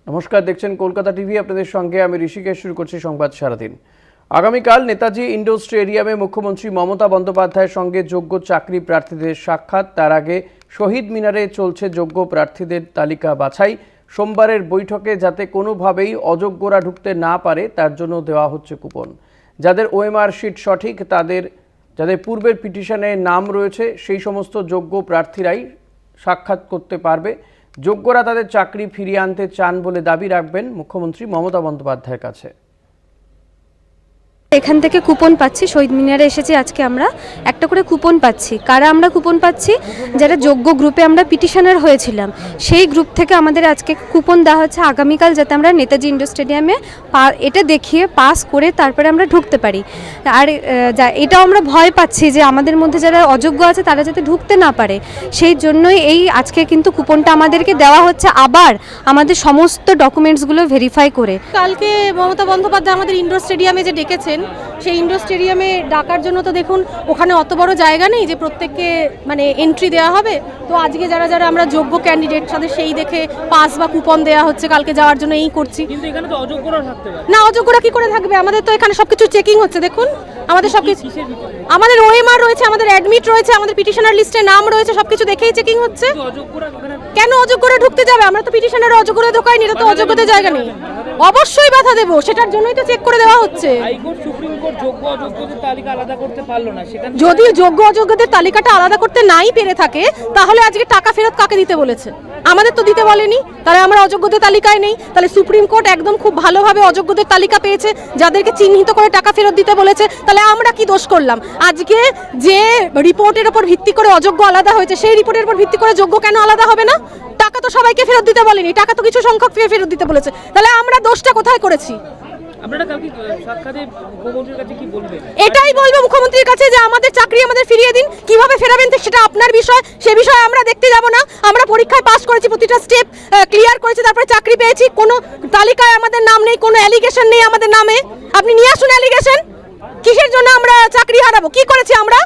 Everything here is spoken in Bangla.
নমস্কার, দেখছেন কলকাতা টিভি। আপনাদের সঙ্গে আমি ঋষিকেশ। শুরু করছি সংবাদ সারাদিন। আগামীকাল নেতাজি ইন্ডোর স্টেডিয়ামে মুখ্যমন্ত্রী মমতা বন্দ্যোপাধ্যায়ের সঙ্গে যোগ্য চাকরি প্রার্থীদের সাক্ষাৎ। তার আগে শহীদ মিনারে চলছে যোগ্য প্রার্থীদের তালিকা বাছাই। সোমবারের বৈঠকে যাতে কোনোভাবেই অযোগ্যরা ঢুকতে না পারে তার জন্য দেওয়া হচ্ছে কুপন। যাদের ওএমআর শিট সঠিক, যাদের পূর্বের পিটিশনে নাম রয়েছে, সেই সমস্ত যোগ্য প্রার্থীরাই সাক্ষাৎ করতে পারবে। যোগ্যরা তাদের চাকরি ফিরিয়ে আনতে চান বলে দাবি রাখবেন মুখ্যমন্ত্রী মমতা বন্দ্যোপাধ্যায়ের কাছে। এখান থেকে কুপন পাচ্ছি, শহীদ মিনারে এসেছি আজকে। আমরা একটা করে কুপন পাচ্ছি। কারা আমরা কুপন পাচ্ছি? যারা যোগ্য গ্রুপে আমরা পিটিশনার হয়েছিলাম, সেই গ্রুপ থেকে আমাদের আজকে কুপন দেওয়া হচ্ছে আগামীকাল, যাতে আমরা নেতাজি ইন্ডোর স্টেডিয়ামে এটা দেখিয়ে পাস করে তারপরে আমরা ঢুকতে পারি। আর এটাও আমরা ভয় পাচ্ছি যে আমাদের মধ্যে যারা অযোগ্য আছে তারা যাতে ঢুকতে না পারে, সেই জন্যই এই আজকে কিন্তু কুপনটা আমাদেরকে দেওয়া হচ্ছে, আবার আমাদের সমস্ত ডকুমেন্টসগুলো ভেরিফাই করে। কালকে মমতা বন্দ্যোপাধ্যায় আমাদের ইন্ডোর স্টেডিয়ামে যে ডেকেছেন, সেই ইন্ডোর স্টেডিয়ামে ডাকার জন্য তো দেখুন ওখানে অত বড় জায়গা নেই যে প্রত্যেককে এন্ট্রি দেওয়া হবে। তো আজকে যারা আমরা যোগ্য ক্যান্ডিডেট তাদের সেই দেখে পাস বা কুপন দেওয়া হচ্ছে কালকে যাওয়ার জন্য, এই করছি। কিন্তু এখানে তো অযোগ্যরা থাকতে পারে না, অযোগ্যরা কি করে থাকবে? আমাদের তো এখানে সবকিছু চেকিং হচ্ছে। দেখুন আমাদের সবকিছু, আমাদের ওএমআর রয়েছে, আমাদের অ্যাডমিট রয়েছে, আমাদের পিটিশনার লিস্টে নাম রয়েছে, সবকিছু দেখেই চেকিং হচ্ছে। কেন অযোগ্যরা ঢুকতে যাবে? আমরা তো পিটিশনার অযোগ্যরা ঢোকাইনি, এটা তো অযোগ্যদের জায়গা নেই। অবশ্যই বাধা দেবো, সেটার জন্যই তো চেক করে দেওয়া হচ্ছে। হাইকোর্ট সুপ্রিম কোর্ট যোগ্য অযোগ্যদের তালিকা আলাদা করতে পারলো না। যদি যোগ্য অযোগ্যদের তালিকাটা আলাদা করতে নাই পেরে থাকে, তাহলে আজকে টাকা ফেরত কাকে দিতে বলেছে? আমাদের তো দিতে বলেনি, তাহলে আমরা অযোগ্যদের তালিকায় নেই। তাহলে সুপ্রিম কোর্ট একদম খুব ভালোভাবে অযোগ্যদের তালিকা পেয়েছে, যাদেরকে চিহ্নিত করে টাকা ফেরত দিতে বলেছে। তাহলে আমরা কি দোষ করলাম? আজকে যে রিপোর্টের উপর ভিত্তি করে অযোগ্য আলাদা হয়েছে, সেই রিপোর্টের উপর ভিত্তি করে যোগ্য কেন আলাদা হবে না? টাকা তো সবাইকে ফেরত দিতে বলেনি, টাকা তো কিছু সংখ্যক ফেরত দিতে বলেছে। তাহলে আমরা দোষটা কোথায় করেছি? আপনারা কালকে সাক্ষাতে মুখ্যমন্ত্রীর কাছে কি বলবেন? এটাই বলবো মুখ্যমন্ত্রীর কাছে যে আমাদের চাকরি আমাদের ফিরিয়ে দিন। কিভাবে ফেরাবেন সেটা আপনার বিষয়, সে বিষয়ে আমরা দেখতে যাব না। আমরা পরীক্ষায় পাস করেছি, প্রতিটা স্টেপ ক্লিয়ার করেছি, তারপরে চাকরি পেয়েছি। কোনো তালিকায় আমাদের নাম নেই, কোনো অ্যালিগেশন নেই আমাদের নামে। আপনি নিয়ে আসুন অ্যালিগেশন। কিসের জন্য আমরা চাকরি হারাবো? কি করেছি আমরা?